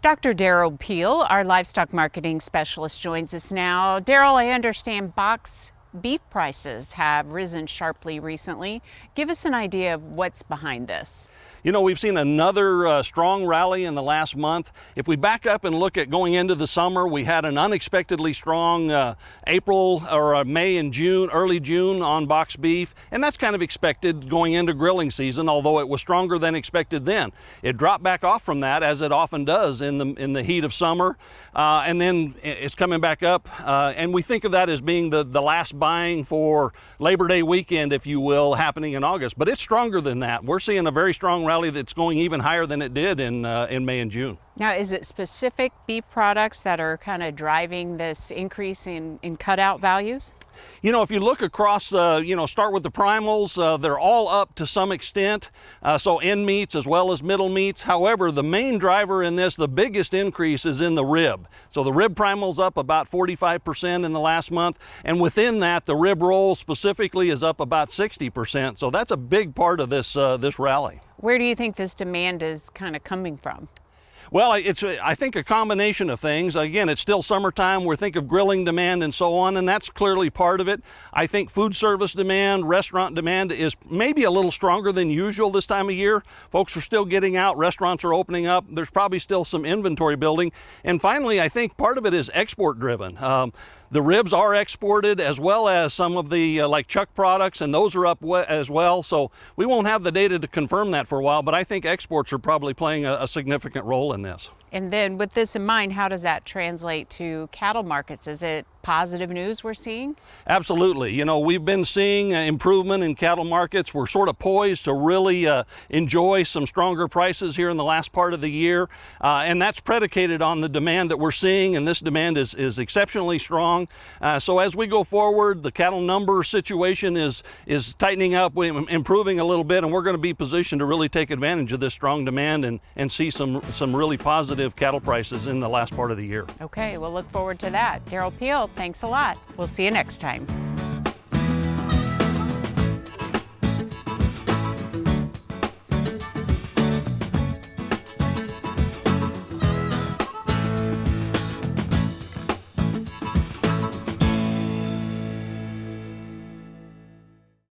Dr. Derrell Peel, our livestock marketing specialist, joins us now. Derrell, I understand box beef prices have risen sharply recently. Give us an idea of what's behind this. You know, we've seen another strong rally in the last month. If we back up and look at going into the summer, we had an unexpectedly strong April or May and June, early June on box beef, and that's kind of expected going into grilling season, although it was stronger than expected then. It dropped back off from that, as it often does in the heat of summer, and then it's coming back up, and we think of that as being the last buying for Labor Day weekend, if you will, happening in August, but it's stronger than that. We're seeing a very strong rally that's going even higher than it did in May and June. Now, is it specific beef products that are kind of driving this increase in cutout values? You know, if you look across, start with the primals, they're all up to some extent, so end meats as well as middle meats. However, the main driver in this, the biggest increase, is in the rib. So the rib primal's up about 45% in the last month, and within that, the rib roll specifically is up about 60%. So that's a big part of this rally. Where do you think this demand is kind of coming from? Well, it's, I think, a combination of things. Again, it's still summertime. We think of grilling demand and so on, and that's clearly part of it. I think food service demand, restaurant demand is maybe a little stronger than usual this time of year. Folks are still getting out. Restaurants are opening up. There's probably still some inventory building. And finally, I think part of it is export driven. The ribs are exported, as well as some of the like chuck products, and those are up as well. So we won't have the data to confirm that for a while, but I think exports are probably playing a significant role in this. And then with this in mind, how does that translate to cattle markets? Is it positive news we're seeing? Absolutely. You know, we've been seeing improvement in cattle markets. We're sort of poised to really enjoy some stronger prices here in the last part of the year. And that's predicated on the demand that we're seeing, and this demand is exceptionally strong. So as we go forward, the cattle number situation is tightening up, improving a little bit, and we're going to be positioned to really take advantage of this strong demand and see some really positive cattle prices in the last part of the year. Okay, we'll look forward to that. Derrell Peel, thanks a lot. We'll see you next time.